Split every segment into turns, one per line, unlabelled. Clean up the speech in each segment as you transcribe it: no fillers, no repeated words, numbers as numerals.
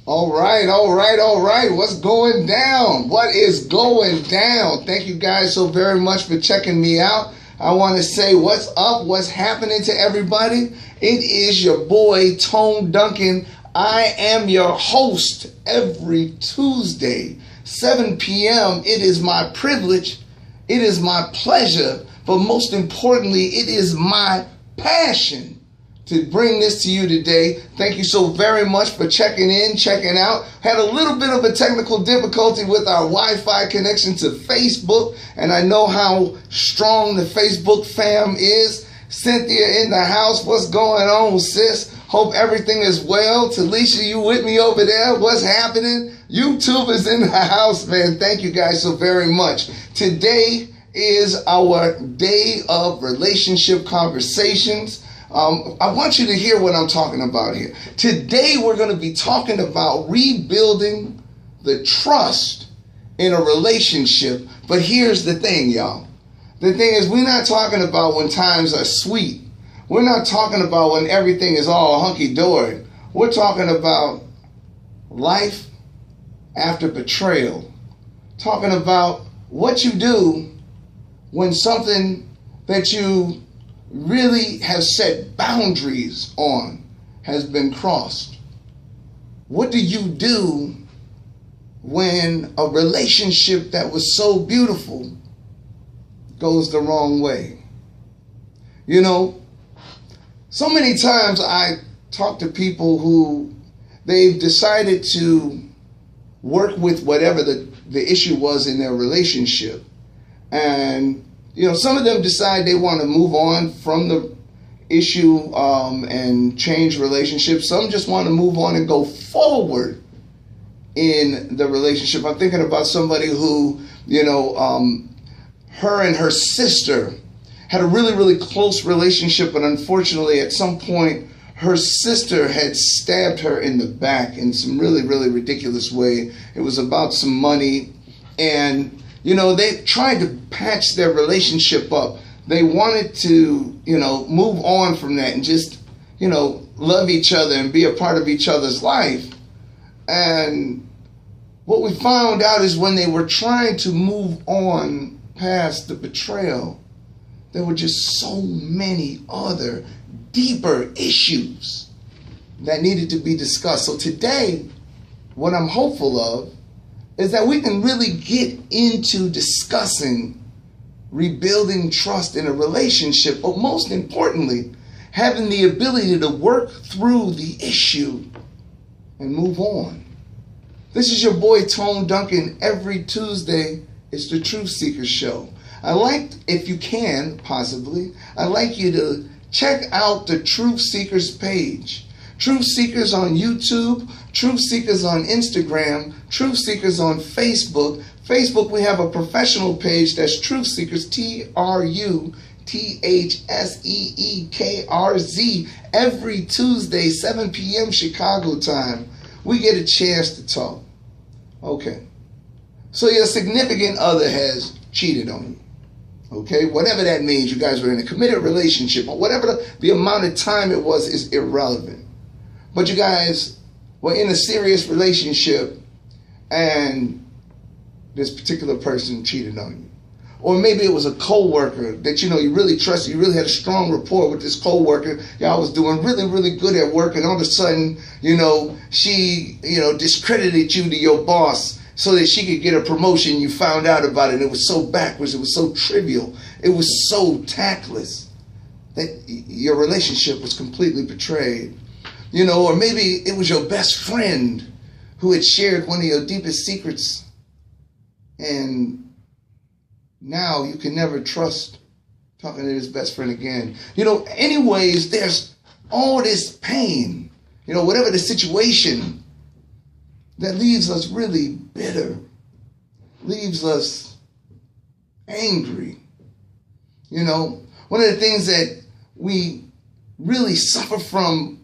All right, all right, all right. What's going down? What is going down? Thank you guys so very much for checking me out. I want to say what's up, what's happening to everybody. It is your boy, ToneDuncan. I am your host every Tuesday, 7 p.m. It is my privilege, it is my pleasure, but most importantly, it is my passion to bring this to you today. Thank you so very much for checking in, checking out. Had a little bit of a technical difficulty with our Wi-Fi connection to Facebook, and I know how strong the Facebook fam is. Cynthia in the house, what's going on, sis? Hope everything is well. Talisha, you with me over there? What's happening? YouTube is in the house, man. Thank you guys so very much. Today is our day of relationship conversations. I want you to hear what I'm talking about here. Today we're going to be talking about rebuilding the trust in a relationship. But here's the thing, y'all. The thing is, we're not talking about when times are sweet. We're not talking about when everything is all hunky-dory. We're talking about life after betrayal. Talking about what you do when something that you really have set boundaries on has been crossed. What do you do when a relationship that was so beautiful goes the wrong way? You know, so many times I talk to people who they've decided to work with whatever the issue was in their relationship. And you know, some of them decide they want to move on from the issue and change relationships. Some just want to move on and go forward in the relationship. I'm thinking about somebody who, you know, her and her sister had a really, really close relationship, but unfortunately at some point her sister had stabbed her in the back in some really, really ridiculous way. It was about some money, and you know, they tried to patch their relationship up. They wanted to, you know, move on from that and just, you know, love each other and be a part of each other's life. And what we found out is when they were trying to move on past the betrayal, there were just so many other deeper issues that needed to be discussed. So today, what I'm hopeful of is that we can really get into discussing rebuilding trust in a relationship, but most importantly, having the ability to work through the issue and move on. This is your boy ToneDuncan. Every Tuesday, it's the Truth Seekers Show. I'd like, if you can, possibly, I'd like you to check out the Truth Seekers page. Truth Seekers on YouTube, Truth Seekers on Instagram, Truth Seekers on Facebook. Facebook, we have a professional page that's Truth Seekers, TruthSeekers. Every Tuesday, 7 p.m. Chicago time, we get a chance to talk. Okay. So your significant other has cheated on you. Okay, whatever that means, you guys were in a committed relationship, or whatever the amount of time it was is irrelevant. But you guys were in a serious relationship and this particular person cheated on you. Or maybe it was a co-worker that, you know, you really trusted, you really had a strong rapport with this co-worker. Y'all was doing really, really good at work, and all of a sudden, you know, she, you know, discredited you to your boss so that she could get a promotion. You found out about it, and it was so backwards, it was so trivial, it was so tactless that your relationship was completely betrayed. You know, or maybe it was your best friend who had shared one of your deepest secrets, and now you can never trust talking to his best friend again. You know, anyways, there's all this pain, you know, whatever the situation that leaves us really bitter, leaves us angry. You know, one of the things that we really suffer from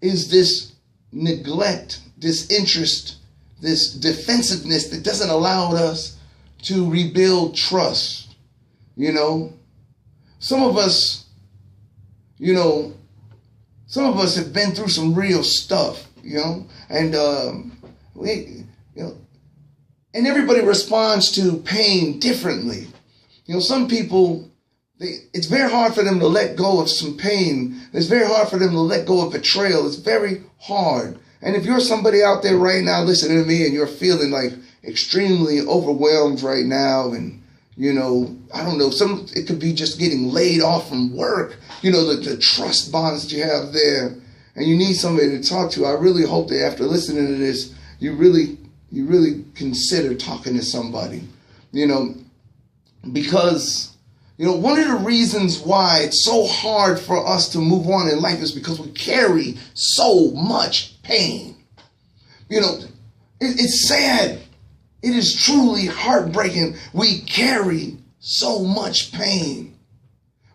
is this neglect, disinterest, this defensiveness that doesn't allow us to rebuild trust. You know, some of us, you know, some of us have been through some real stuff, you know, and And everybody responds to pain differently. Some people, it's very hard for them to let go of some pain. It's very hard for them to let go of betrayal. It's very hard. And if you're somebody out there right now listening to me and you're feeling like extremely overwhelmed right now, and I don't know, it could be just getting laid off from work, the trust bonds that you have there, and you need somebody to talk to. I really hope that after listening to this, you really consider talking to somebody, because, one of the reasons why it's so hard for us to move on in life is because we carry so much pain. It's sad. It is truly heartbreaking. We carry so much pain.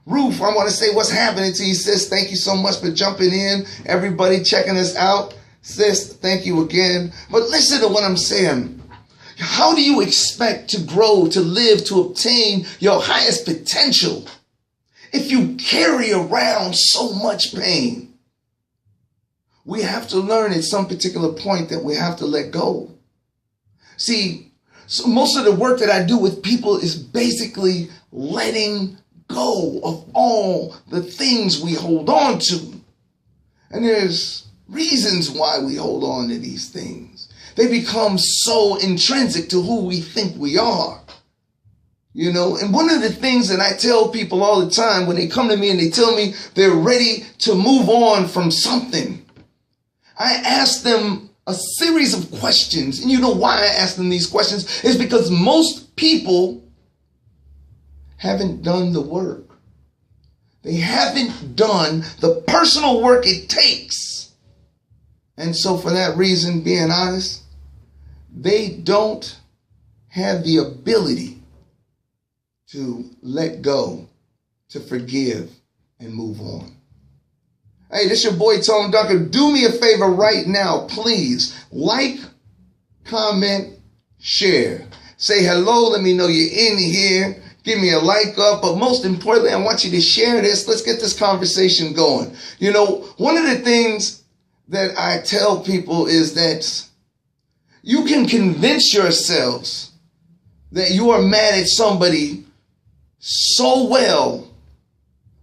Ruth, I want to say what's happening to you, sis. Thank you so much for jumping in. Everybody checking us out. Sis, thank you again. But listen to what I'm saying. How do you expect to grow, to live, to obtain your highest potential if you carry around so much pain? We have to learn at some particular point that we have to let go. See, so most of the work that I do with people is basically letting go of all the things we hold on to. And there's reasons why we hold on to these things. They become so intrinsic to who we think we are. And one of the things that I tell people all the time when they come to me and they tell me they're ready to move on from something, I ask them a series of questions. And you know why I ask them these questions? Is because most people haven't done the work. They haven't done the personal work it takes. And so for that reason, being honest, they don't have the ability to let go, to forgive, and move on. Hey, this your boy ToneDuncan. Do me a favor right now, please. Like, comment, share. Say hello. Let me know you're in here. Give me a like up. But most importantly, I want you to share this. Let's get this conversation going. One of the things that I tell people is that you can convince yourselves that you are mad at somebody so well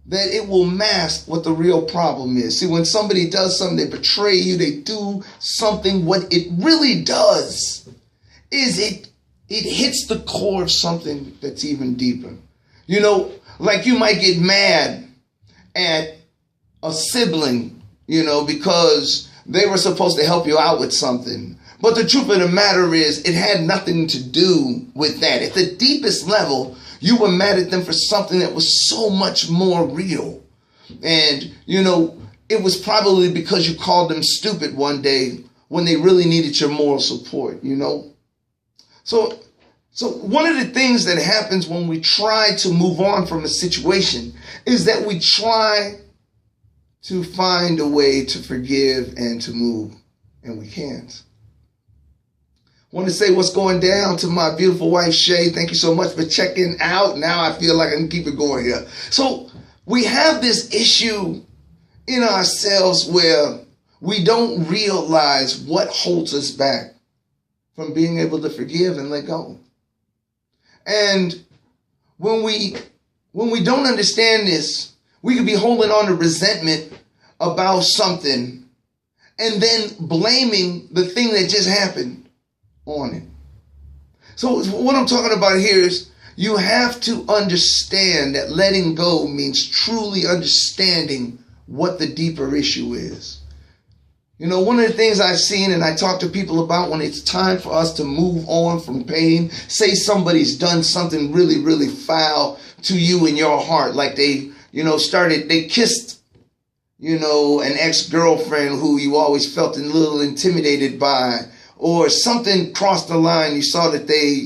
that it will mask what the real problem is. See, when somebody does something, they betray you, they do something, what it really does is it hits the core of something that's even deeper. Like you might get mad at a sibling, because they were supposed to help you out with something. But the truth of the matter is, it had nothing to do with that. At the deepest level, you were mad at them for something that was so much more real. And, it was probably because you called them stupid one day when they really needed your moral support, So one of the things that happens when we try to move on from a situation is that we try to find a way to forgive and to move, and we can't. I want to say what's going down to my beautiful wife, Shay. Thank you so much for checking out. Now I feel like I can keep it going here. So we have this issue in ourselves where we don't realize what holds us back from being able to forgive and let go. And when we don't understand this, we could be holding on to resentment about something and then blaming the thing that just happened on it. So what I'm talking about here is you have to understand that letting go means truly understanding what the deeper issue is. One of the things I've seen and I talk to people about when it's time for us to move on from pain, say somebody's done something really, really foul to you in your heart, like they kissed, an ex-girlfriend who you always felt a little intimidated by, or something crossed the line. You saw that they,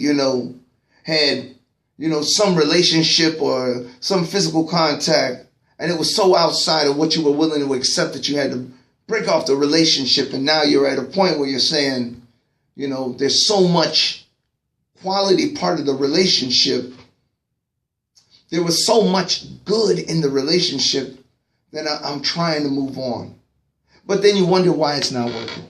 had, some relationship or some physical contact, and it was so outside of what you were willing to accept that you had to break off the relationship. And now you're at a point where you're saying, there's so much quality part of the relationship. There was so much good in the relationship that I'm trying to move on. But then you wonder why it's not working.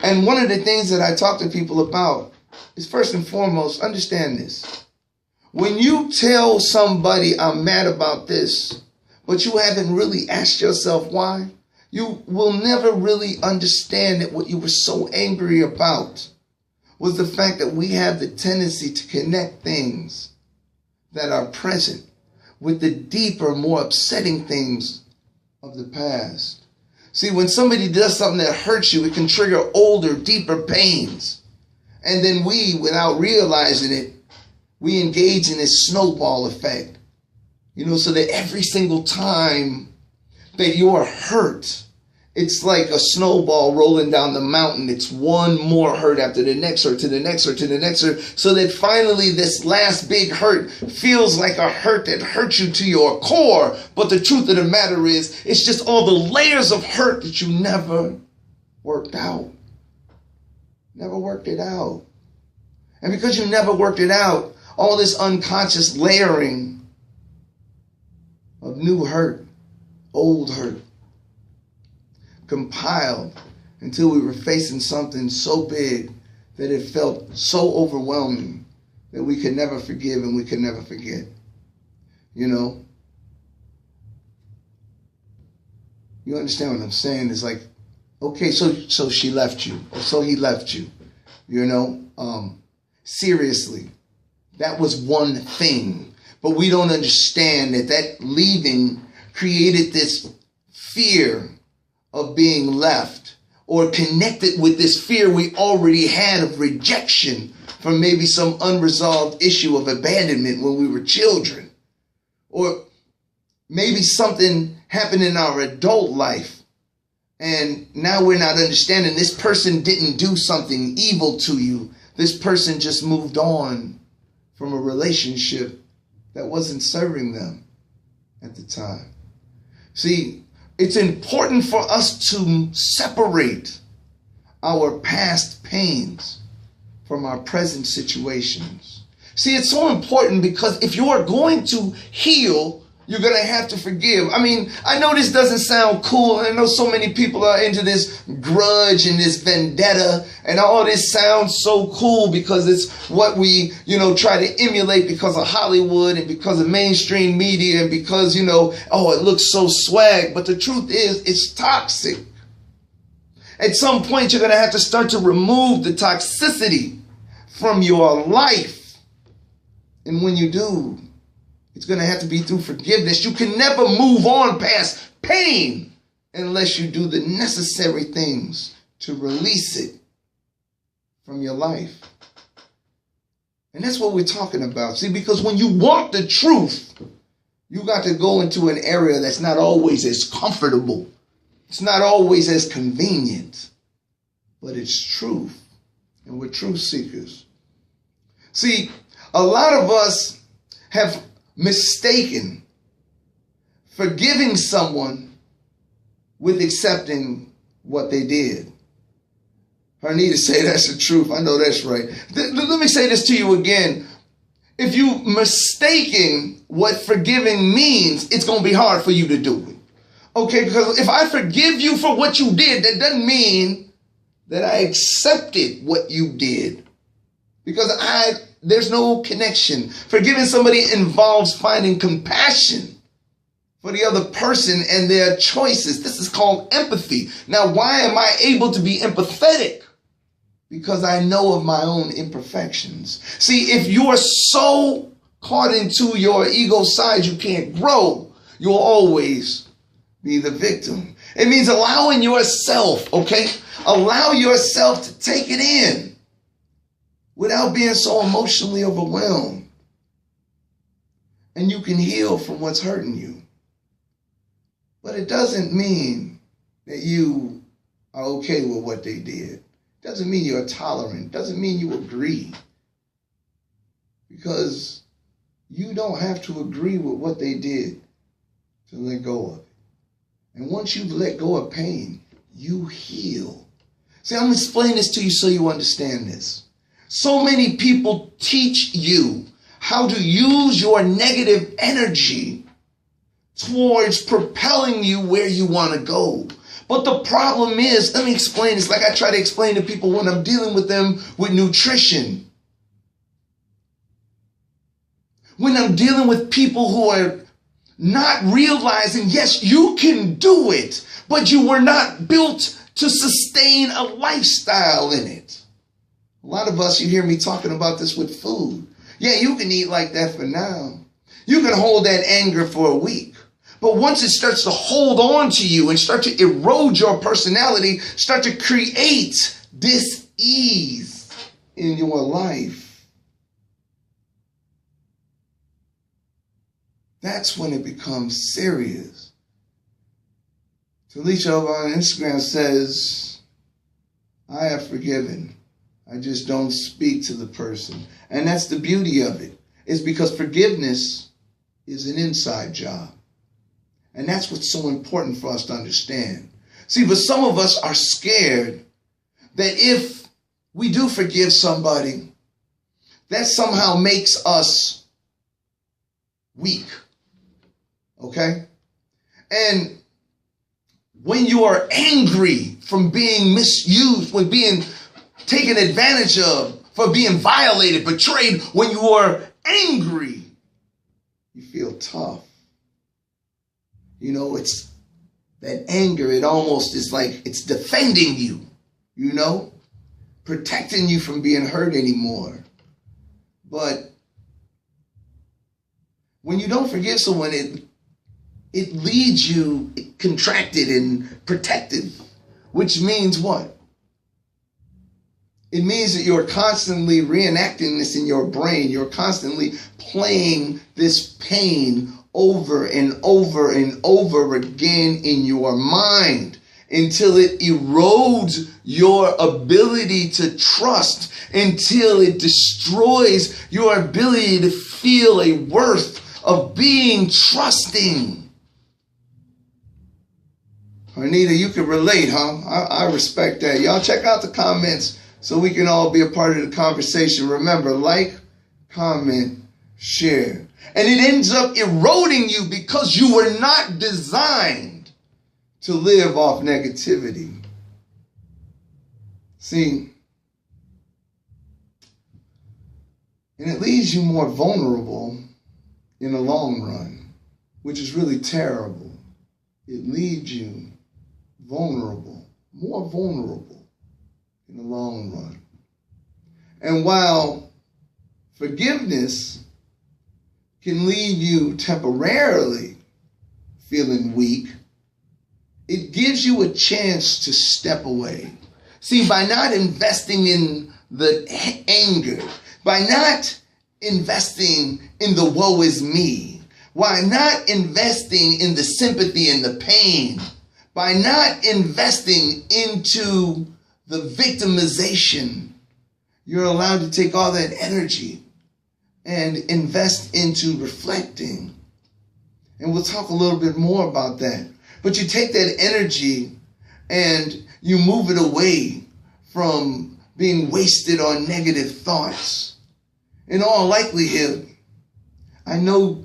And one of the things that I talk to people about is, first and foremost, understand this. When you tell somebody, I'm mad about this, but you haven't really asked yourself why, you will never really understand that what you were so angry about was the fact that we have the tendency to connect things that are present with the deeper, more upsetting things of the past. See, when somebody does something that hurts you, it can trigger older, deeper pains. And then we, without realizing it, we engage in this snowball effect. So that every single time that you're hurt, it's like a snowball rolling down the mountain. It's one more hurt after the next hurt, to the next hurt, to the next hurt, so that finally this last big hurt feels like a hurt that hurts you to your core. But the truth of the matter is, it's just all the layers of hurt that you never worked out. Never worked it out. And because you never worked it out, all this unconscious layering of new hurt, old hurt, compiled until we were facing something so big that it felt so overwhelming that we could never forgive and we could never forget. You understand what I'm saying? It's like, okay, so she left you, or so he left you. Seriously, that was one thing. But we don't understand that leaving created this fear of being left, or connected with this fear we already had of rejection from maybe some unresolved issue of abandonment when we were children. Or maybe something happened in our adult life, and now we're not understanding this person didn't do something evil to you. This person just moved on from a relationship that wasn't serving them at the time. See, it's important for us to separate our past pains from our present situations. See, it's so important because if you are going to heal, you're going to have to forgive. I know this doesn't sound cool. I know so many people are into this grudge and this vendetta, and all this sounds so cool because it's what we, try to emulate because of Hollywood and because of mainstream media and because, it looks so swag. But the truth is, it's toxic. At some point, you're going to have to start to remove the toxicity from your life. And when you do, it's going to have to be through forgiveness. You can never move on past pain unless you do the necessary things to release it from your life. And that's what we're talking about. See, because when you want the truth, you got to go into an area that's not always as comfortable. It's not always as convenient, but it's truth. And we're truth seekers. See, a lot of us have mistaken forgiving someone with accepting what they did. Arnita say that's the truth. I know that's right. Let me say this to you again. If you mistaking what forgiving means, it's going to be hard for you to do it. Okay, because if I forgive you for what you did, that doesn't mean that I accepted what you did. Because there's no connection. Forgiving somebody involves finding compassion for the other person and their choices. This is called empathy. Now, why am I able to be empathetic? Because I know of my own imperfections. See, if you are so caught into your ego side you can't grow, you'll always be the victim. It means allowing yourself, okay? Allow yourself to take it in without being so emotionally overwhelmed. And you can heal from what's hurting you. But it doesn't mean that you are okay with what they did. It doesn't mean you're tolerant. It doesn't mean you agree. Because you don't have to agree with what they did to let go of it. And once you've let go of pain, you heal. See, I'm explaining this to you so you understand this. So many people teach you how to use your negative energy towards propelling you where you want to go. But the problem is, let me explain this like I try to explain to people when I'm dealing with them with nutrition. When I'm dealing with people who are not realizing, yes, you can do it, but you were not built to sustain a lifestyle in it. A lot of us, you hear me talking about this with food. Yeah, you can eat like that for now. You can hold that anger for a week. But once it starts to hold on to you and start to erode your personality, start to create dis-ease in your life, that's when it becomes serious. Talisha over on Instagram says, I have forgiven. I just don't speak to the person. And that's the beauty of it. It's because forgiveness is an inside job. And that's what's so important for us to understand. See, but some of us are scared that if we do forgive somebody, that somehow makes us weak. Okay? And when you are angry from being misused, when being taken advantage of, for being violated, betrayed, when you are angry, you feel tough. You know, it's that anger, it almost is like it's defending you, you know, protecting you from being hurt anymore. But when you don't forgive someone, it leaves you contracted and protected, which means what? It means that you're constantly reenacting this in your brain. You're constantly playing this pain over and over and over again in your mind until it erodes your ability to trust, until it destroys your ability to feel a worth of being trusting. Anita, you can relate, huh? I respect that. Y'all check out the comments so we can all be a part of the conversation. Remember, like, comment, share. And it ends up eroding you because you were not designed to live off negativity. See, and it leaves you more vulnerable in the long run, which is really terrible. It leaves you vulnerable, more vulnerable in the long run. And while forgiveness can leave you temporarily feeling weak, it gives you a chance to step away. See, by not investing in the anger, by not investing in the woe is me, by not investing in the sympathy and the pain, by not investing into the victimization, you're allowed to take all that energy and invest into reflecting. And we'll talk a little bit more about that. But you take that energy and you move it away from being wasted on negative thoughts. In all likelihood, I know,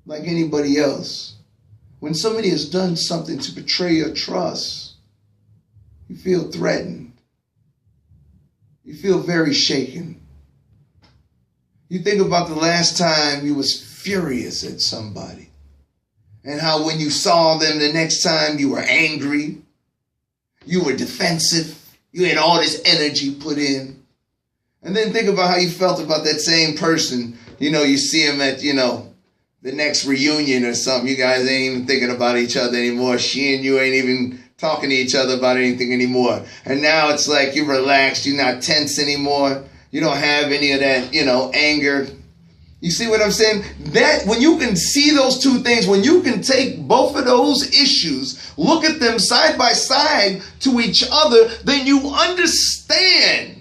like anybody else, when somebody has done something to betray your trust, you feel threatened. You feel very shaken. You think about the last time you was furious at somebody and how when you saw them the next time you were angry, you were defensive, you had all this energy put in. And then think about how you felt about that same person. You know, you see him at, the next reunion or something. You guys ain't even thinking about each other anymore. She and you ain't even talking to each other about anything anymore. And now it's like you're relaxed, you're not tense anymore. You don't have any of that, anger. You see what I'm saying? That when you can see those two things, when you can take both of those issues, look at them side by side to each other, then you understand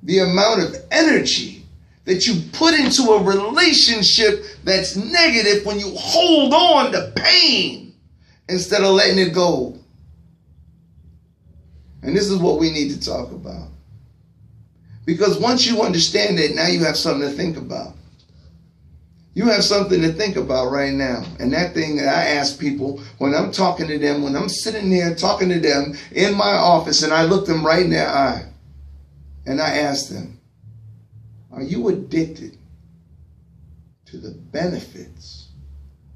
the amount of energy that you put into a relationship that's negative when you hold on to pain instead of letting it go. And this is what we need to talk about. Because once you understand it, now you have something to think about. you have something to think about right now. And that thing that I ask people when I'm talking to them, when I'm sitting there talking to them in my office, and I look them right in their eye and I ask them, are you addicted to the benefits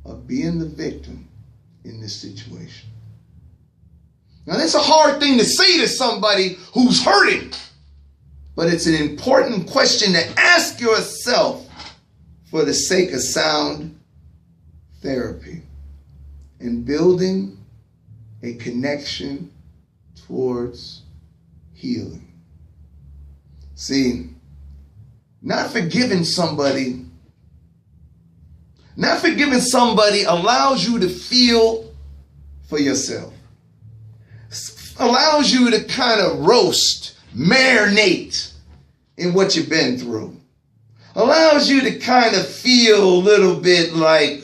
of being the victim in this situation? Now, that's a hard thing to say to somebody who's hurting, but it's an important question to ask yourself for the sake of sound therapy and building a connection towards healing. See, not forgiving somebody allows you to feel for yourself. Allows you to kind of roast, marinate in what you've been through. Allows you to kind of feel a little bit like,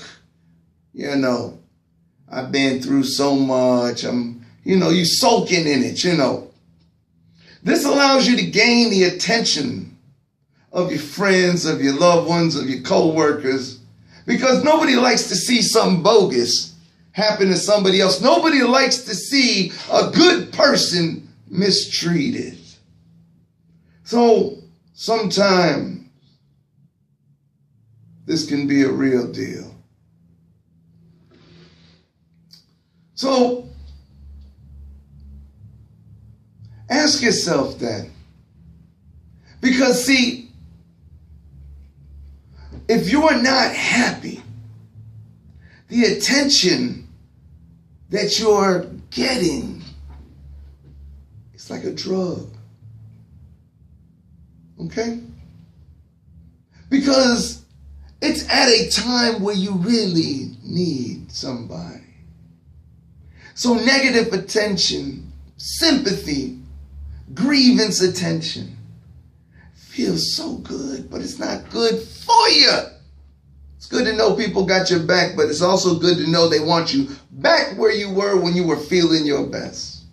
I've been through so much. You soaking in it, This allows you to gain the attention of your friends, of your loved ones, of your co-workers, because nobody likes to see something bogus happen to somebody else. Nobody likes to see a good person mistreated. So sometimes this can be a real deal. So ask yourself that. Because see, if you're not happy, the attention that you're getting, it's like a drug. Okay? Because it's at a time where you really need somebody. So negative attention, sympathy, grievance attention feels so good, but it's not good for you. It's good to know people got your back, but it's also good to know they want you back where you were when you were feeling your best.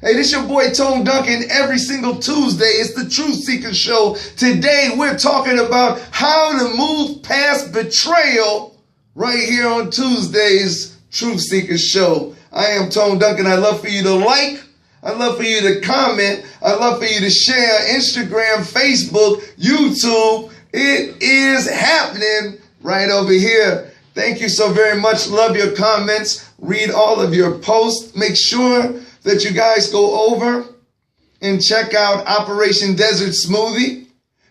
Hey, this your boy ToneDuncan every single Tuesday. It's the Truth Seeker Show. Today we're talking about how to move past betrayal right here on Tuesday's Truth Seeker Show. I am ToneDuncan. I'd love for you to like. I'd love for you to comment. I'd love for you to share Instagram, Facebook, YouTube. It is happening right over here. Thank you so very much. Love your comments. Read all of your posts. Make sure that you guys go over and check out Operation Desert Smoothie,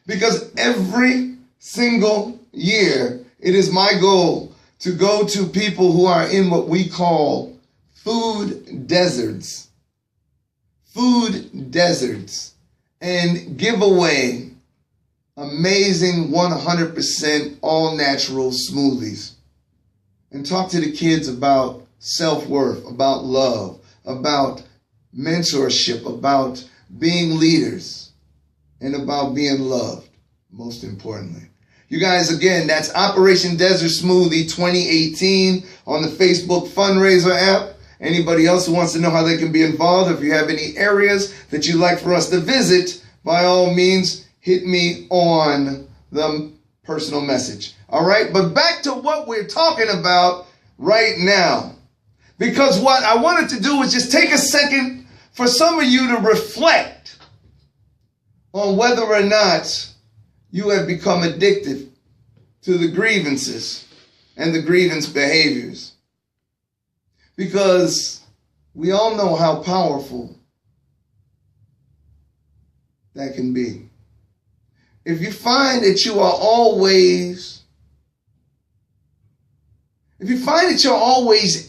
because every single year it is my goal to go to people who are in what we call food deserts. Food deserts, and give away amazing 100% all natural smoothies. And talk to the kids about self-worth, about love, about mentorship, about being leaders, and about being loved, most importantly. You guys, again, that's Operation Desert Smoothie 2018 on the Facebook fundraiser app. Anybody else who wants to know how they can be involved, if you have any areas that you'd like for us to visit, by all means, hit me on the personal message. All right, but back to what we're talking about right now. Because what I wanted to do is just take a second for some of you to reflect on whether or not you have become addicted to the grievances and the grievance behaviors. Because we all know how powerful that can be. If you find that you're always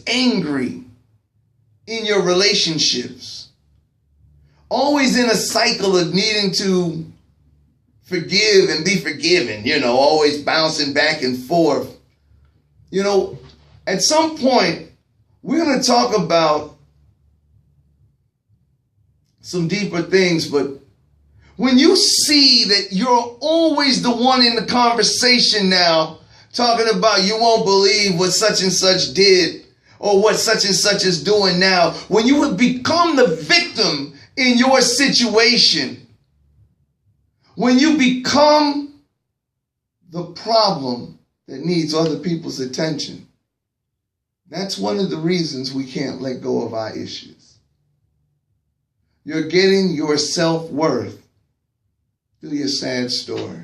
angry in your relationships, always in a cycle of needing to forgive and be forgiven, always bouncing back and forth, at some point, we're going to talk about some deeper things, but when you see that you're always the one in the conversation now, talking about you won't believe what such and such did or what such and such is doing now, when you have become the victim in your situation, when you become the problem that needs other people's attention. That's one of the reasons we can't let go of our issues. You're getting your self-worth through your sad story.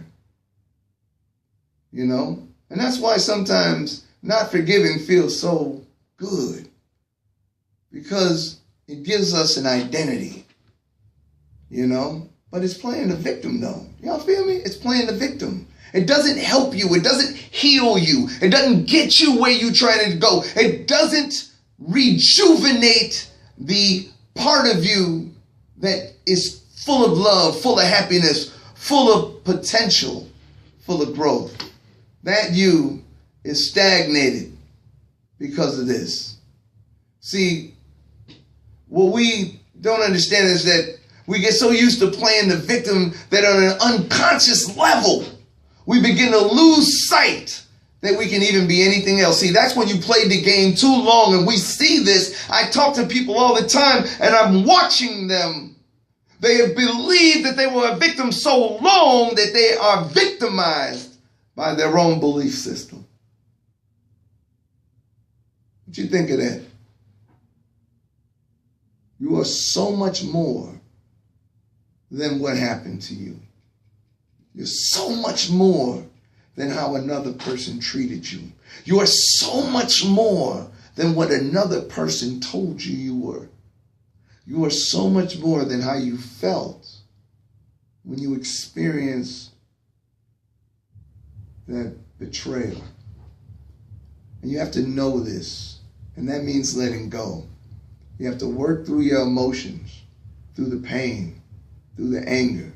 You know? And that's why sometimes not forgiving feels so good. Because it gives us an identity. You know? But it's playing the victim though. Y'all feel me? It's playing the victim. It doesn't help you. It doesn't heal you. It doesn't get you where you're trying to go. It doesn't rejuvenate the part of you that is full of love, full of happiness, full of potential, full of growth. That you is stagnated because of this. See, what we don't understand is that we get so used to playing the victim that on an unconscious level, we begin to lose sight that we can even be anything else. See, that's when you played the game too long, and we see this. I talk to people all the time, and I'm watching them. They have believed that they were a victim so long that they are victimized by their own belief system. What you think of that? You are so much more than what happened to you. You're so much more than how another person treated you. You are so much more than what another person told you you were. You are so much more than how you felt when you experienced that betrayal. And you have to know this, and that means letting go. You have to work through your emotions, through the pain, through the anger.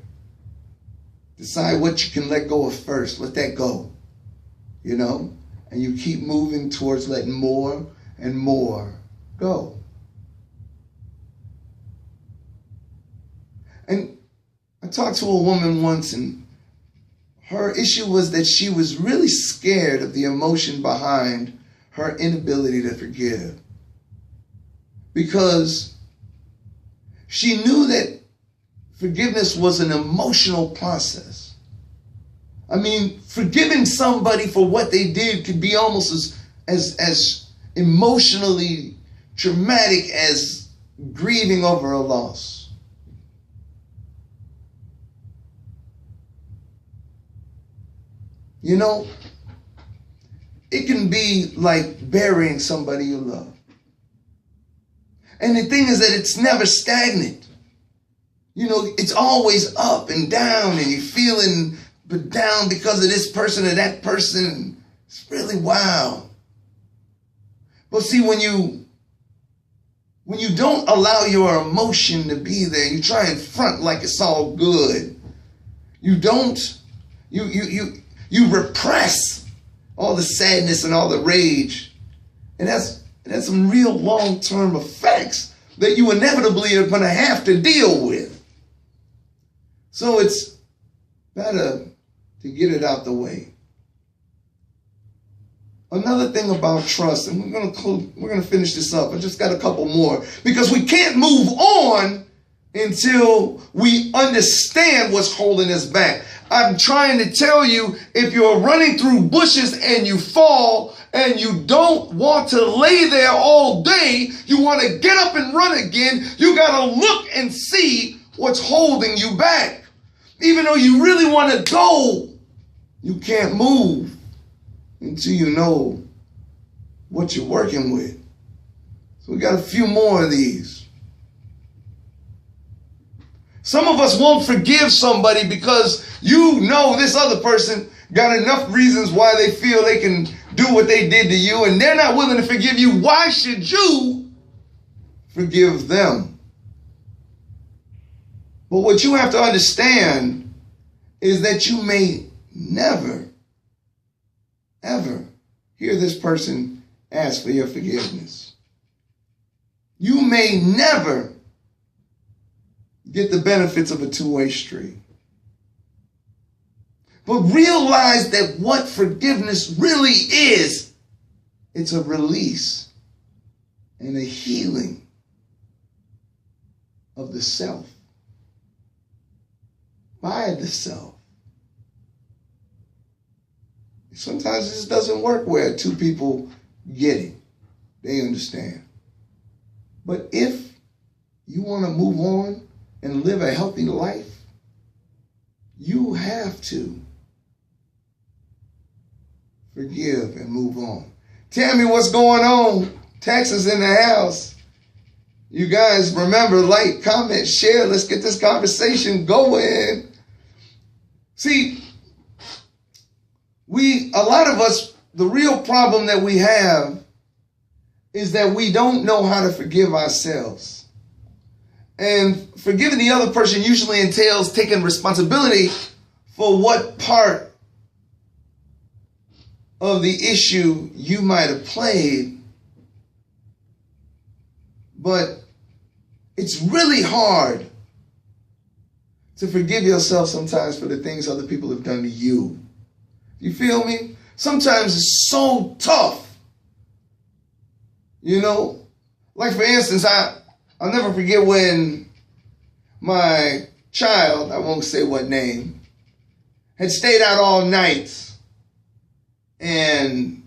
Decide what you can let go of first. Let that go, you know? And you keep moving towards letting more and more go. And I talked to a woman once, and her issue was that she was really scared of the emotion behind her inability to forgive. Because she knew that forgiveness was an emotional process. I mean, forgiving somebody for what they did could be almost as emotionally traumatic as grieving over a loss. You know, it can be like burying somebody you love. And the thing is that it's never stagnant. You know, it's always up and down, and you're feeling down because of this person or that person. It's really wild. But see, when you don't allow your emotion to be there, you try and front like it's all good. You repress all the sadness and all the rage. And that's some real long-term effects that you inevitably are going to have to deal with. So it's better to get it out the way. Another thing about trust, and we're going to finish this up. I just got a couple more, because we can't move on until we understand what's holding us back. I'm trying to tell you, if you're running through bushes and you fall and you don't want to lay there all day, you want to get up and run again, you got to look and see what's holding you back. Even though you really want to go, you can't move until you know what you're working with. So we got a few more of these. Some of us won't forgive somebody because you know this other person got enough reasons why they feel they can do what they did to you, and they're not willing to forgive you. Why should you forgive them? But what you have to understand is that you may never, ever hear this person ask for your forgiveness. You may never get the benefits of a two-way street. But realize that what forgiveness really is, it's a release and a healing of the self, by the self. Sometimes this doesn't work where two people get it. They understand. But if you want to move on and live a healthy life, you have to forgive and move on. Tell me what's going on. Texas in the house. You guys remember, like, comment, share. Let's get this conversation going. See, a lot of us, the real problem that we have is that we don't know how to forgive ourselves. And forgiving the other person usually entails taking responsibility for what part of the issue you might have played. But it's really hard to forgive yourself sometimes for the things other people have done to you. You feel me? Sometimes it's so tough. You know, like for instance, I'll never forget when my child, I won't say what name, had stayed out all night. And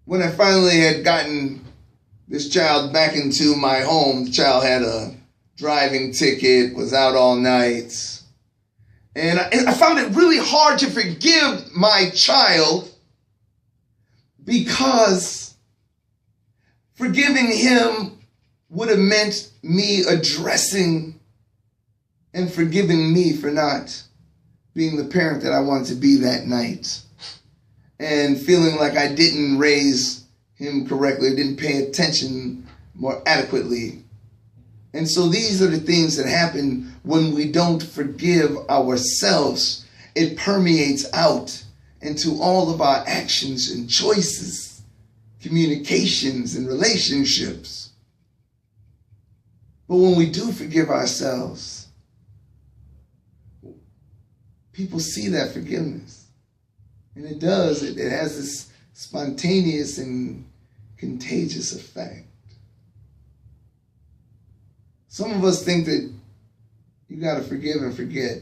when I finally had gotten this child back into my home, the child had a driving ticket, was out all night. And I found it really hard to forgive my child because forgiving him would have meant me addressing and forgiving me for not being the parent that I wanted to be that night. And feeling like I didn't raise him correctly, didn't pay attention more adequately. And so these are the things that happen when we don't forgive ourselves. It permeates out into all of our actions and choices, communications and relationships. But when we do forgive ourselves, people see that forgiveness. And it does, it has this spontaneous and contagious effect. Some of us think that you got to forgive and forget.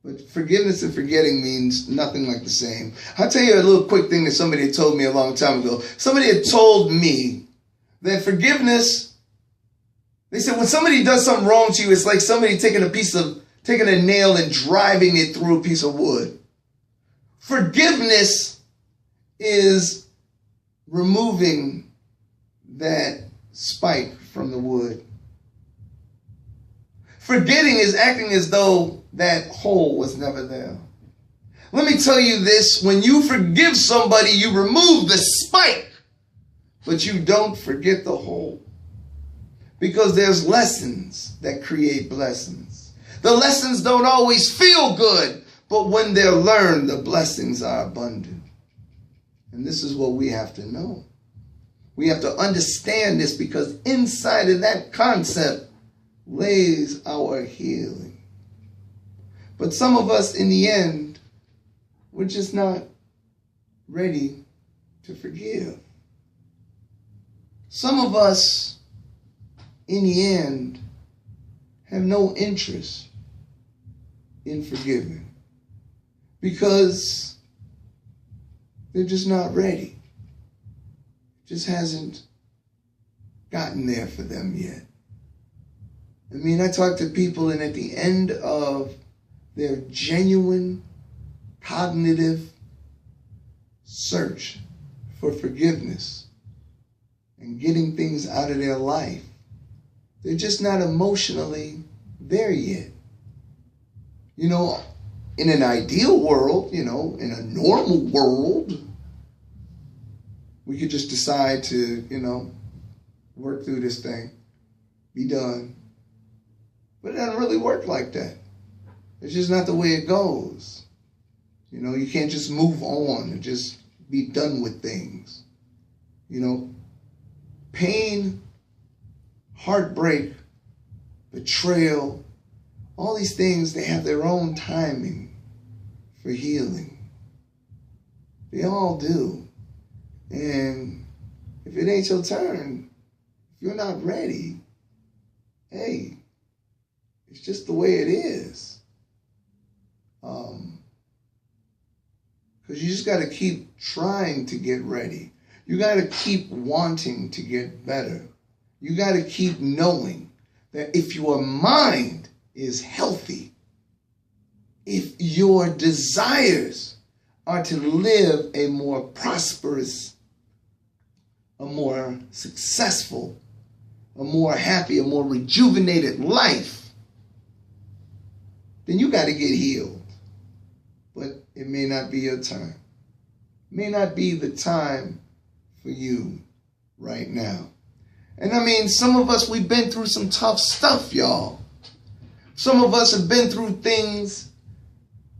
But forgiveness and forgetting means nothing like the same. I'll tell you a little quick thing that somebody had told me a long time ago. Somebody had told me that forgiveness, they said when somebody does something wrong to you, it's like somebody taking a nail and driving it through a piece of wood. Forgiveness is removing that spike from the wood. Forgetting is acting as though that hole was never there. Let me tell you this, when you forgive somebody, you remove the spike, but you don't forget the hole. Because there's lessons that create blessings. The lessons don't always feel good, but when they're learned, the blessings are abundant. And this is what we have to know. We have to understand this because inside of that concept lays our healing. But some of us, in the end, we're just not ready to forgive. Some of us, in the end, have no interest in forgiving because they're just not ready. It just hasn't gotten there for them yet. I mean, I talk to people, and at the end of their genuine cognitive search for forgiveness and getting things out of their life, they're just not emotionally there yet. You know, in an ideal world, you know, in a normal world, we could just decide to, you know, work through this thing, be done. But it doesn't really work like that. It's just not the way it goes. You know, you can't just move on and just be done with things. You know, pain, heartbreak, betrayal, all these things, they have their own timing for healing. They all do. And if it ain't your turn, if you're not ready, hey, it's just the way it is. Because But you just got to keep trying to get ready. You got to keep wanting to get better. You got to keep knowing that if your mind is healthy, if your desires are to live a more prosperous, a more successful, a more happy, a more rejuvenated life, then you got to get healed. But it may not be your time. It may not be the time for you right now. And I mean, some of us, we've been through some tough stuff, y'all. Some of us have been through things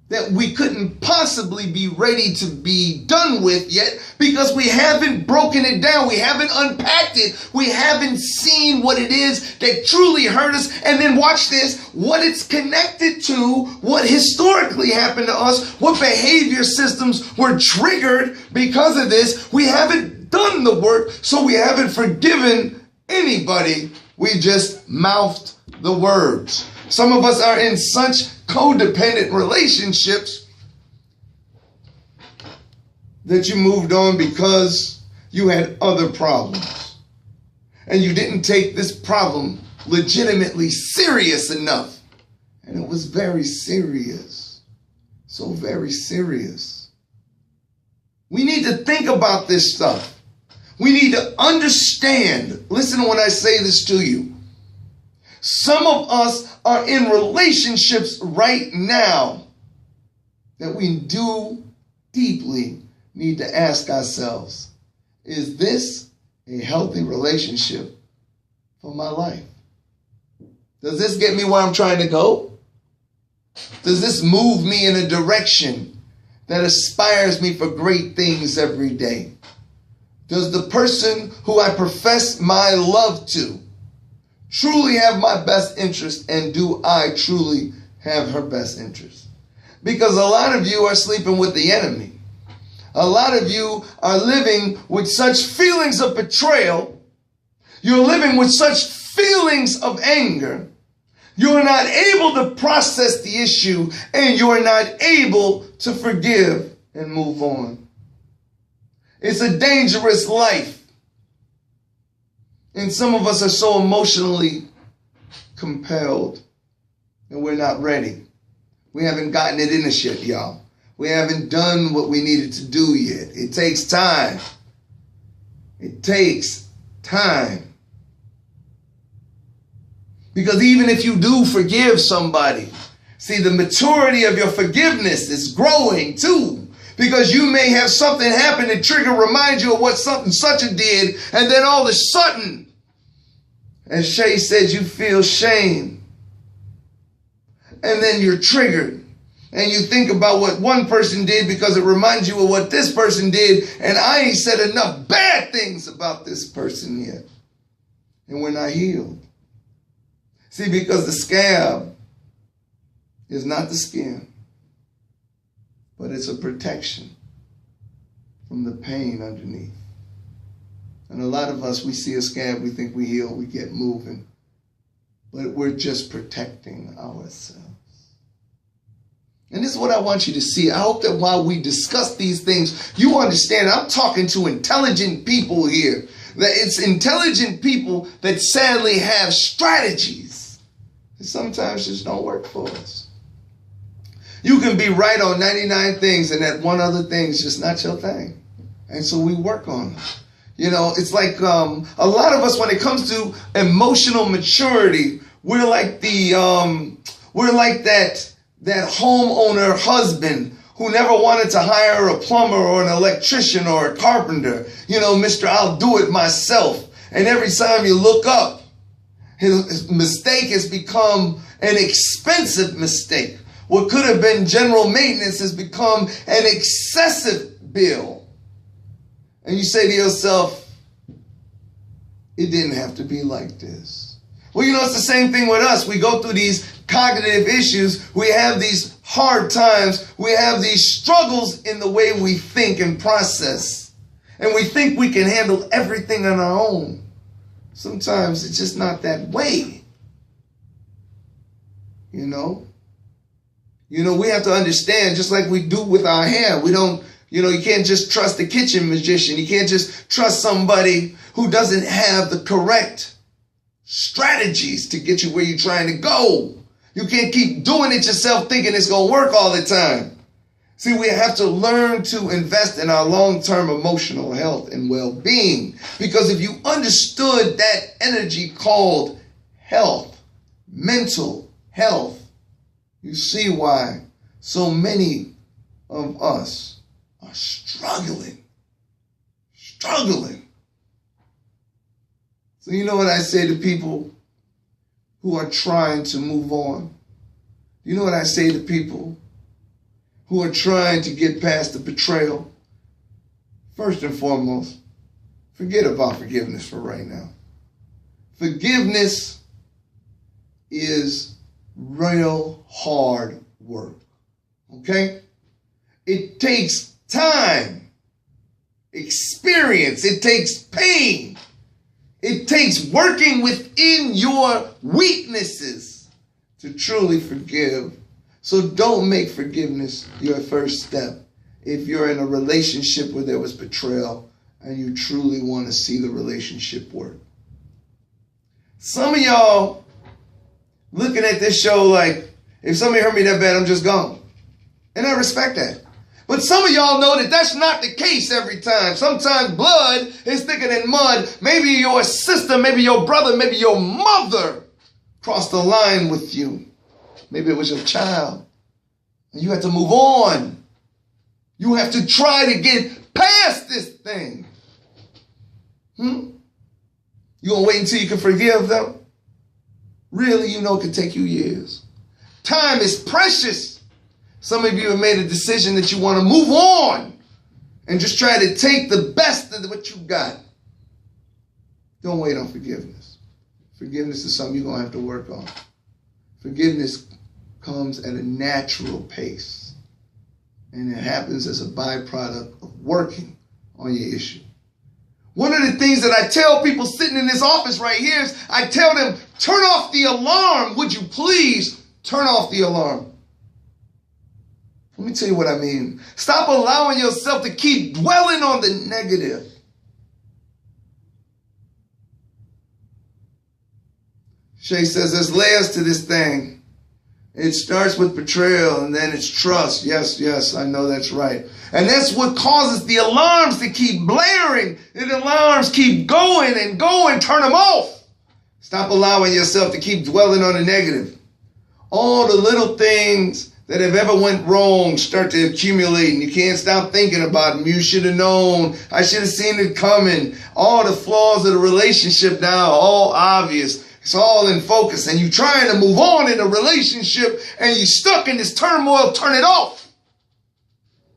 that we couldn't possibly be ready to be done with yet because we haven't broken it down. We haven't unpacked it. We haven't seen what it is that truly hurt us. And then watch this, what it's connected to, what historically happened to us, what behavior systems were triggered because of this. We haven't done the work, so we haven't forgiven anybody. We just mouthed the words. Some of us are in such codependent relationships that you moved on because you had other problems. And you didn't take this problem legitimately serious enough. And it was very serious. So very serious. We need to think about this stuff. We need to understand. Listen when I say this to you. Some of us are in relationships right now that we do deeply need to ask ourselves, is this a healthy relationship for my life? Does this get me where I'm trying to go? Does this move me in a direction that inspires me for great things every day? Does the person who I profess my love to truly have my best interest, and do I truly have her best interest? Because a lot of you are sleeping with the enemy. A lot of you are living with such feelings of betrayal. You're living with such feelings of anger. You're not able to process the issue, and you're not able to forgive and move on. It's a dangerous life. And some of us are so emotionally compelled and we're not ready. We haven't gotten it in us yet, y'all. We haven't done what we needed to do yet. It takes time. It takes time. Because even if you do forgive somebody, see, the maturity of your forgiveness is growing too. Because you may have something happen that remind you of what something such a did, and then all of a sudden, as Shay said, you feel shame. And then you're triggered. And you think about what one person did because it reminds you of what this person did. And I ain't said enough bad things about this person yet. And we're not healed. See, because the scab is not the skin, but it's a protection from the pain underneath. And a lot of us, we see a scab, we think we heal, we get moving. But we're just protecting ourselves. And this is what I want you to see. I hope that while we discuss these things, you understand I'm talking to intelligent people here. That it's intelligent people that sadly have strategies that sometimes just don't work for us. You can be right on 99 things and that one other thing is just not your thing. And so we work on it. You know, it's like a lot of us, when it comes to emotional maturity, we're like that homeowner husband who never wanted to hire a plumber or an electrician or a carpenter. You know, Mr. I'll do it myself. And every time you look up, his mistake has become an expensive mistake. What could have been general maintenance has become an excessive bill. And you say to yourself, it didn't have to be like this. Well, you know, it's the same thing with us. We go through these cognitive issues. We have these hard times. We have these struggles in the way we think and process. And we think we can handle everything on our own. Sometimes it's just not that way. You know, we have to understand, just like we do with our hair, we don't You know, you can't just trust the kitchen magician. You can't just trust somebody who doesn't have the correct strategies to get you where you're trying to go. You can't keep doing it yourself thinking it's going to work all the time. See, we have to learn to invest in our long-term emotional health and well-being. Because if you understood that energy called health, mental health, you see why so many of us are struggling. So you know what I say to people who are trying to move on? You know what I say to people who are trying to get past the betrayal? First and foremost, forget about forgiveness for right now. Forgiveness is real hard work, okay? It takes time, experience, it takes pain. It takes working within your weaknesses to truly forgive. So don't make forgiveness your first step if you're in a relationship where there was betrayal and you truly want to see the relationship work. Some of y'all looking at this show like, if somebody hurt me that bad, I'm just gone. And I respect that. But some of y'all know that that's not the case every time. Sometimes blood is thicker than mud. Maybe your sister, maybe your brother, maybe your mother crossed the line with you. Maybe it was your child. And you have to move on. You have to try to get past this thing. You gonna wait until you can forgive them? Really, you know it could take you years. Time is precious. Some of you have made a decision that you want to move on and just try to take the best of what you got. Don't wait on forgiveness. Forgiveness is something you're going to have to work on. Forgiveness comes at a natural pace, and it happens as a byproduct of working on your issue. One of the things that I tell people sitting in this office right here is I tell them, turn off the alarm. Would you please turn off the alarm? Let me tell you what I mean. Stop allowing yourself to keep dwelling on the negative. Shay says there's layers to this thing. It starts with betrayal and then it's trust. Yes, I know that's right. And that's what causes the alarms to keep blaring. The alarms keep going and going. Turn them off. Stop allowing yourself to keep dwelling on the negative. All the little things that have ever went wrong start to accumulate and you can't stop thinking about them. You should have known. I should have seen it coming. All the flaws of the relationship now, all obvious. It's all in focus and you're trying to move on in a relationship and you're stuck in this turmoil. Turn it off.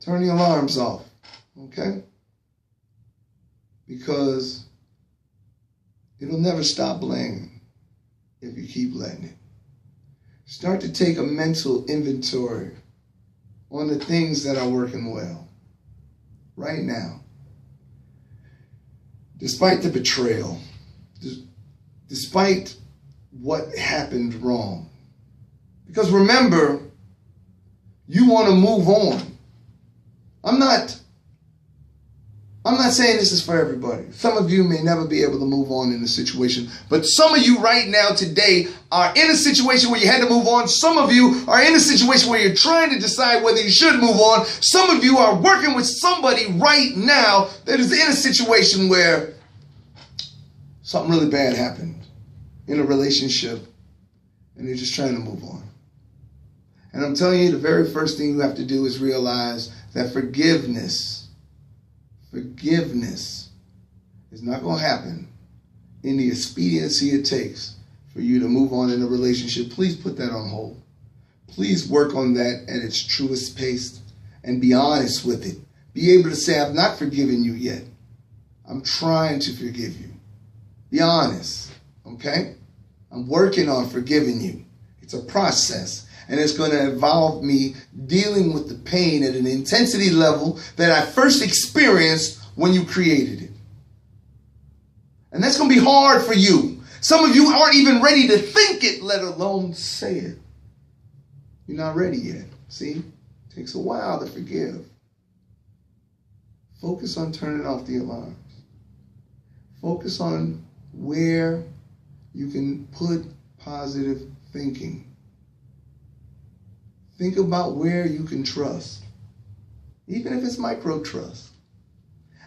Turn the alarms off. Okay? Because it'll never stop blaming if you keep letting it. Start to take a mental inventory on the things that are working well right now. Despite the betrayal, despite what happened wrong. Because remember, you want to move on. I'm not saying this is for everybody. Some of you may never be able to move on in a situation, but some of you right now today are in a situation where you had to move on. Some of you are in a situation where you're trying to decide whether you should move on. Some of you are working with somebody right now that is in a situation where something really bad happened in a relationship and you're just trying to move on. And I'm telling you, the very first thing you have to do is realize that forgiveness is not going to happen in the expediency it takes for you to move on in a relationship. Please put that on hold. Please work on that at its truest pace and be honest with it. Be able to say, I've not forgiven you yet. I'm trying to forgive you. Be honest, okay? I'm working on forgiving you. It's a process. And it's going to involve me dealing with the pain at an intensity level that I first experienced when you created it. And that's going to be hard for you. Some of you aren't even ready to think it, let alone say it. You're not ready yet. See? It takes a while to forgive. Focus on turning off the alarms. Focus on where you can put positive thinking. Think about where you can trust, even if it's micro trust.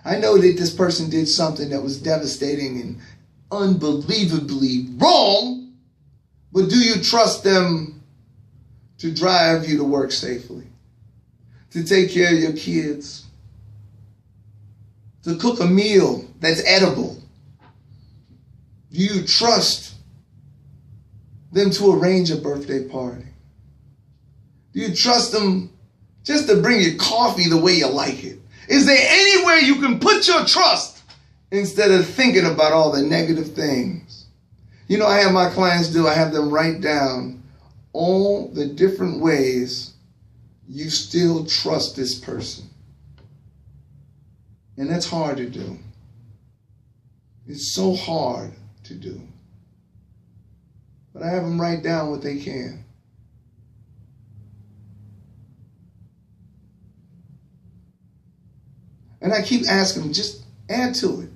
I know that this person did something that was devastating and unbelievably wrong, but do you trust them to drive you to work safely, to take care of your kids, to cook a meal that's edible? Do you trust them to arrange a birthday party? Do you trust them just to bring you coffee the way you like it? Is there anywhere you can put your trust instead of thinking about all the negative things? You know, I have my clients do, I have them write down all the different ways you still trust this person. And that's hard to do. It's so hard to do. But I have them write down what they can. And I keep asking them, just add to it.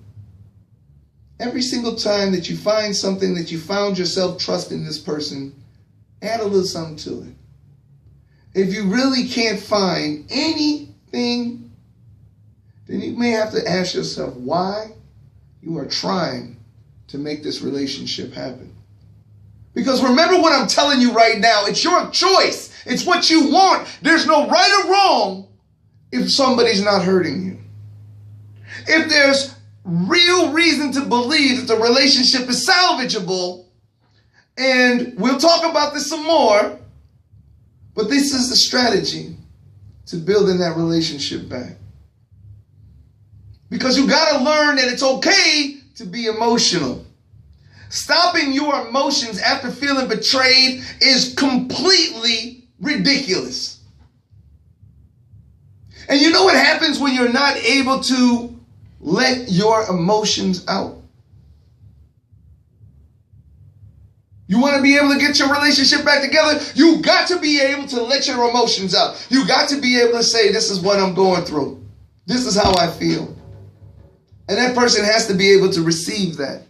Every single time that you find something that you found yourself trusting this person, add a little something to it. If you really can't find anything, then you may have to ask yourself why you are trying to make this relationship happen. Because remember what I'm telling you right now, it's your choice. It's what you want. There's no right or wrong if somebody's not hurting you. If there's real reason to believe that the relationship is salvageable, and we'll talk about this some more, but this is the strategy to building that relationship back. Because you got to learn that it's okay to be emotional. Stopping your emotions after feeling betrayed is completely ridiculous. And you know what happens when you're not able to let your emotions out? You want to be able to get your relationship back together? You got to be able to let your emotions out. You got to be able to say, this is what I'm going through. This is how I feel. And that person has to be able to receive that.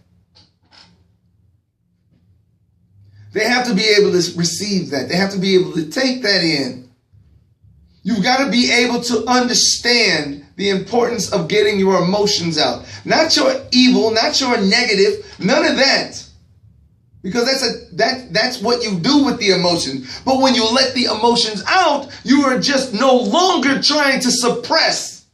They have to be able to receive that. They have to be able to take that in. You've got to be able to understand the importance of getting your emotions out. Not your evil, not your negative, none of that. Because that's what you do with the emotions. But when you let the emotions out, you are just no longer trying to suppress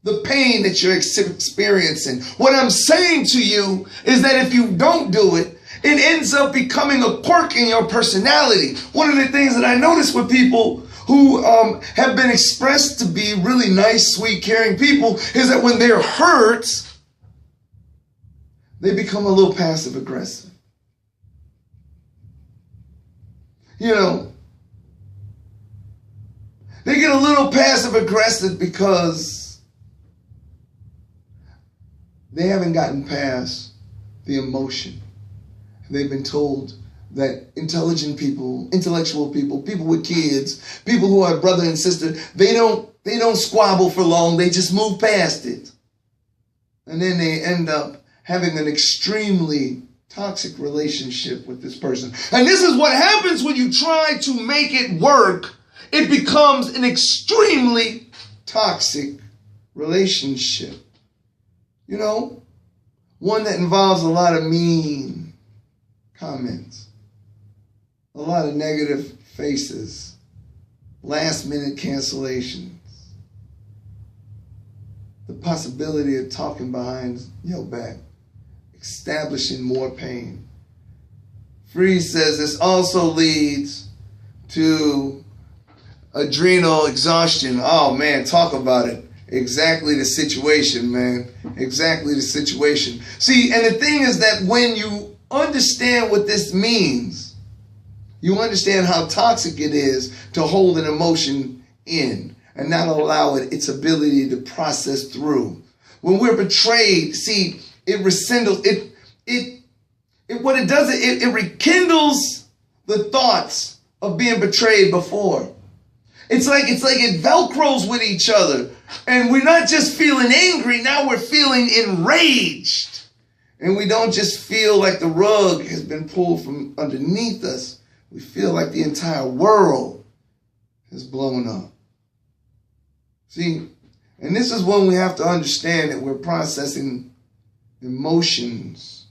the pain that you're experiencing. What I'm saying to you is that if you don't do it, it ends up becoming a quirk in your personality. One of the things that I notice with people who have been expressed to be really nice, sweet, caring people is that when they're hurt, they become a little passive aggressive. You know, they get a little passive aggressive because they haven't gotten past the emotion. They've been told that intelligent people, intellectual people, people with kids, people who are brother and sister, they don't squabble for long. They just move past it. And then they end up having an extremely toxic relationship with this person. And this is what happens when you try to make it work. It becomes an extremely toxic relationship. You know, one that involves a lot of mean comments, a lot of negative faces, last-minute cancellations, the possibility of talking behind your back, establishing more pain. Freeze says this also leads to adrenal exhaustion. Oh man, talk about it. Exactly the situation, man. Exactly the situation. See, and the thing is that when you understand what this means, you understand how toxic it is to hold an emotion in and not allow it its ability to process through. When we're betrayed, see, it rekindles it rekindles the thoughts of being betrayed before. It's like it velcros with each other. And we're not just feeling angry, now we're feeling enraged. And we don't just feel like the rug has been pulled from underneath us. We feel like the entire world has blown up. See, and this is when we have to understand that we're processing emotions.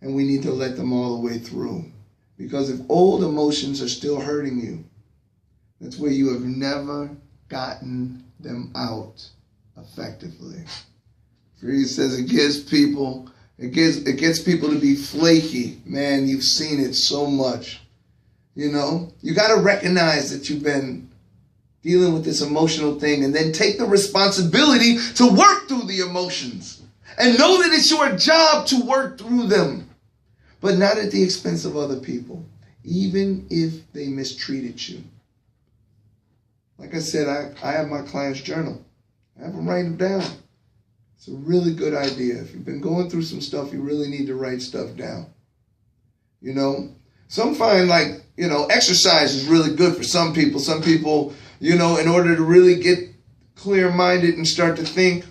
And we need to let them all the way through. Because if old emotions are still hurting you, that's where you have never gotten them out effectively. Freeze says it gets people to be flaky. Man, you've seen it so much. You know, you got to recognize that you've been dealing with this emotional thing and then take the responsibility to work through the emotions and know that it's your job to work through them, but not at the expense of other people, even if they mistreated you. Like I said, I have my client's journal. I have them write it down. It's a really good idea. If you've been going through some stuff, you really need to write stuff down. You know, some find exercise is really good for some people. Some people, in order to really get clear-minded and start to think,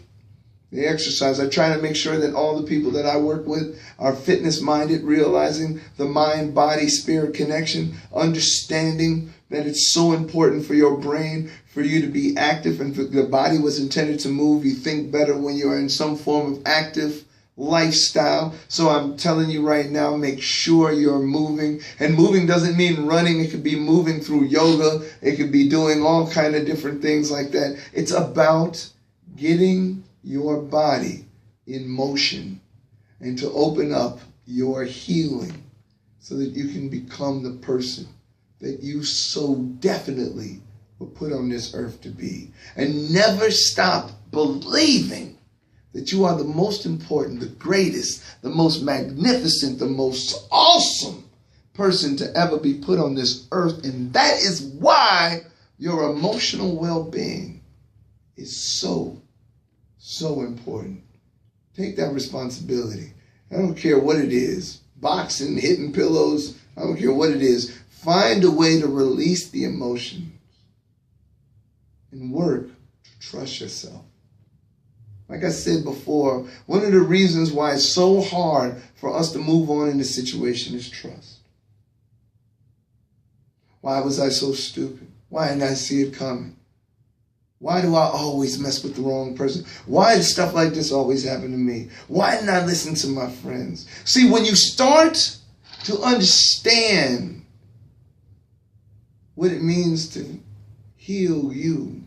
they exercise. I try to make sure that all the people that I work with are fitness-minded, realizing the mind-body-spirit connection, understanding that it's so important for your brain, for you to be active, and the body was intended to move. You think better when you're in some form of active lifestyle. So I'm telling you right now, make sure you're moving. And moving doesn't mean running. It could be moving through yoga. It could be doing all kind of different things like that. It's about getting your body in motion and to open up your healing so that you can become the person that you so definitely were put on this earth to be. And never stop believing that you are the most important, the greatest, the most magnificent, the most awesome person to ever be put on this earth. And that is why your emotional well-being is so important. Take that responsibility. I don't care what it is. Boxing, hitting pillows, I don't care what it is. Find a way to release the emotions and work to trust yourself. Like I said before, one of the reasons why it's so hard for us to move on in this situation is trust. Why was I so stupid? Why didn't I see it coming? Why do I always mess with the wrong person? Why does stuff like this always happen to me? Why didn't I listen to my friends? See, when you start to understand what it means to heal you,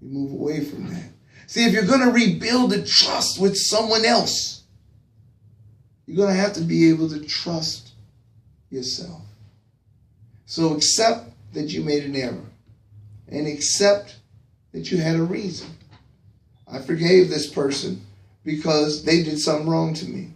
you move away from that. See, if you're going to rebuild the trust with someone else, you're going to have to be able to trust yourself. So accept that you made an error and accept that you had a reason. I forgave this person because they did something wrong to me.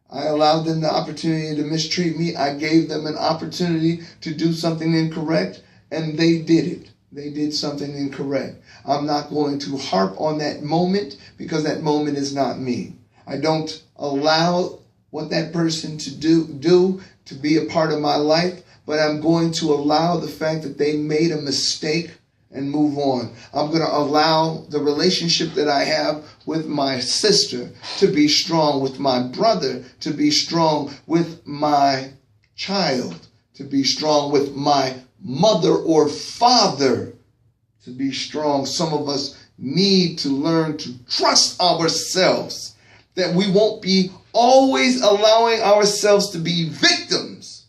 I allowed them the opportunity to mistreat me. I gave them an opportunity to do something incorrect, and they did it. They did something incorrect. I'm not going to harp on that moment because that moment is not me. I don't allow what that person to do to be a part of my life, but I'm going to allow the fact that they made a mistake and move on. I'm going to allow the relationship that I have with my sister to be strong, with my brother to be strong, with my child to be strong, with my mother or father to be strong. Some of us need to learn to trust ourselves, that we won't be always allowing ourselves to be victims,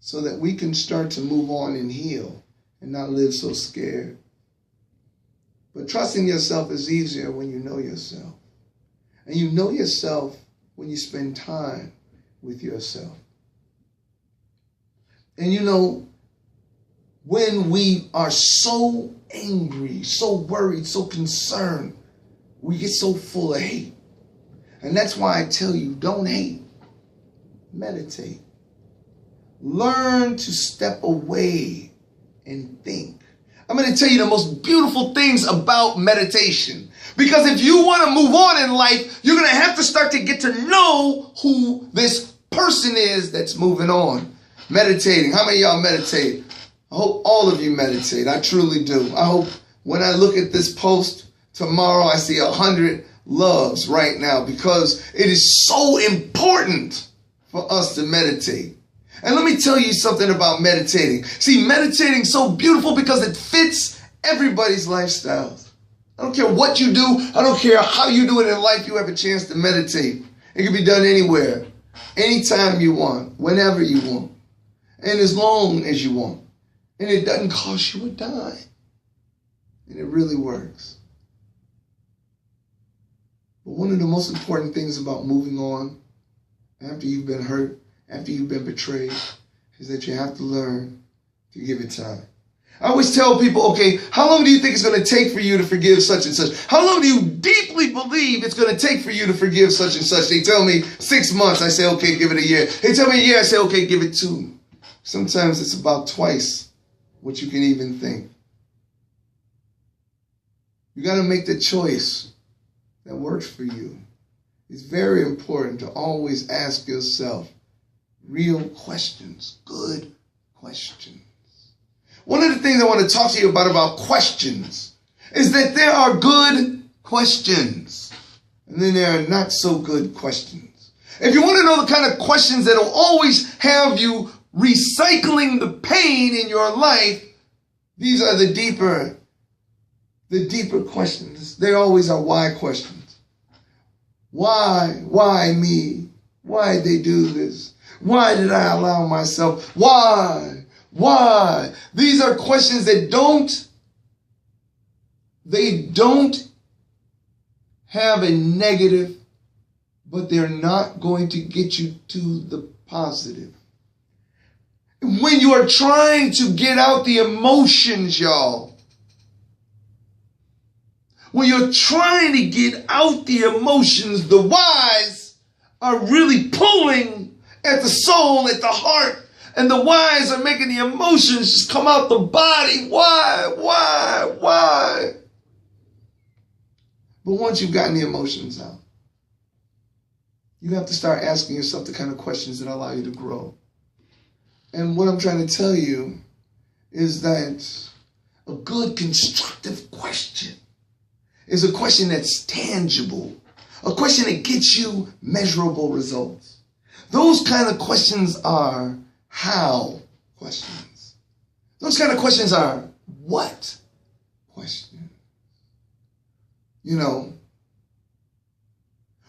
so that we can start to move on and heal and not live so scared. But trusting yourself is easier when you know yourself. And you know yourself when you spend time with yourself. And when we are so angry, so worried, so concerned, we get so full of hate. And that's why I tell you, don't hate. Meditate. Learn to step away and think. I'm going to tell you the most beautiful things about meditation. Because if you want to move on in life, you're going to have to start to get to know who this person is that's moving on. Meditating. How many of y'all meditate? I hope all of you meditate. I truly do. I hope when I look at this post tomorrow, I see 100 loves right now, because it is so important for us to meditate. And let me tell you something about meditating. See, meditating is so beautiful because it fits everybody's lifestyles. I don't care what you do. I don't care how you do it in life. You have a chance to meditate. It can be done anywhere, anytime you want, whenever you want, and as long as you want. And it doesn't cost you a dime. And it really works. But one of the most important things about moving on after you've been hurt, after you've been betrayed, is that you have to learn to give it time. I always tell people, okay, how long do you think it's going to take for you to forgive such and such? How long do you deeply believe it's going to take for you to forgive such and such? They tell me 6 months. I say, okay, give it a year. They tell me a year. I say, okay, give it 2. Sometimes it's about twice what you can even think. You got to make the choice that works for you. It's very important to always ask yourself real questions, good questions. One of the things I want to talk to you about questions is that there are good questions and then there are not so good questions. If you want to know the kind of questions that will always have you recycling the pain in your life, these are the deeper questions. They always are why questions. Why? Why me? Why did they do this? Why did I allow myself? Why? Why? These are questions that don't have a negative, but they're not going to get you to the positive. When you are trying to get out the emotions, y'all, when you're trying to get out the emotions, the whys are really pulling at the soul, at the heart. And the whys are making the emotions just come out the body. Why? But once you've gotten the emotions out, you have to start asking yourself the kind of questions that allow you to grow. And what I'm trying to tell you is that a good constructive question is a question that's tangible, a question that gets you measurable results. Those kind of questions are how questions. Those kind of questions are what questions. You know,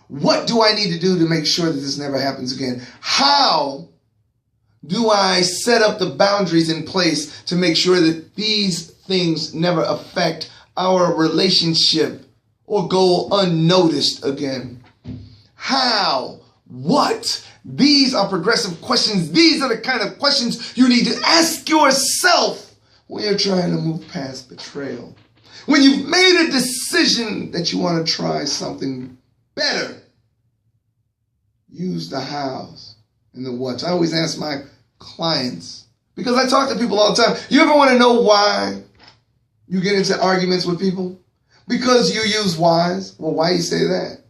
what do I need to do to make sure that this never happens again? How do I set up the boundaries in place to make sure that these things never affect our relationship or go unnoticed again? How? What? These are progressive questions. These are the kind of questions you need to ask yourself when you're trying to move past betrayal. When you've made a decision that you want to try something better, use the hows and the whats. I always ask my clients, because I talk to people all the time, you ever want to know why you get into arguments with people? Because you use whys. Well, why you say that?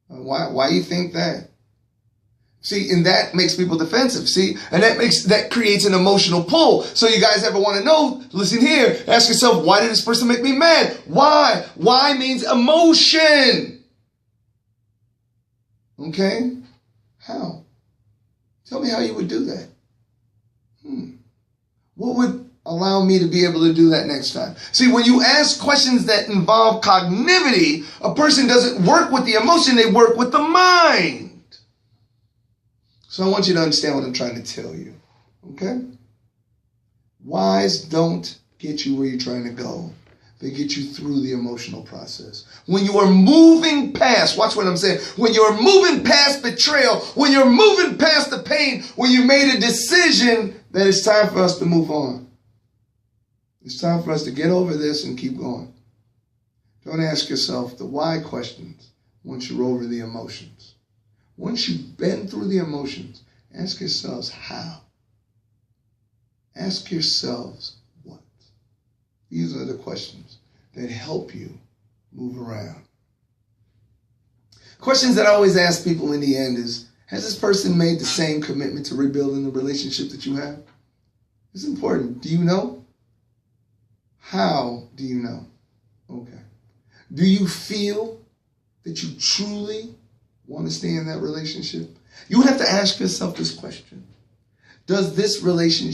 Why you think that? See, and that makes people defensive, see? And that creates an emotional pull. So you guys ever want to know, listen here, ask yourself, why did this person make me mad? Why? Why means emotion. Okay? How? Tell me how you would do that. What would allow me to be able to do that next time? See, when you ask questions that involve cognitivity, a person doesn't work with the emotion, they work with the mind. So I want you to understand what I'm trying to tell you, okay? Whys don't get you where you're trying to go. They get you through the emotional process. When you are moving past, watch what I'm saying, when you're moving past betrayal, when you're moving past the pain, when you made a decision that it's time for us to move on. It's time for us to get over this and keep going. Don't ask yourself the why questions once you're over the emotions. Once you've been through the emotions, ask yourselves how. Ask yourselves what. These are the questions that help you move around. Questions that I always ask people in the end is, has this person made the same commitment to rebuilding the relationship that you have? It's important. Do you know? How do you know? Okay. Do you feel that you truly want to stay in that relationship? You would have to ask yourself this question. Does this relationship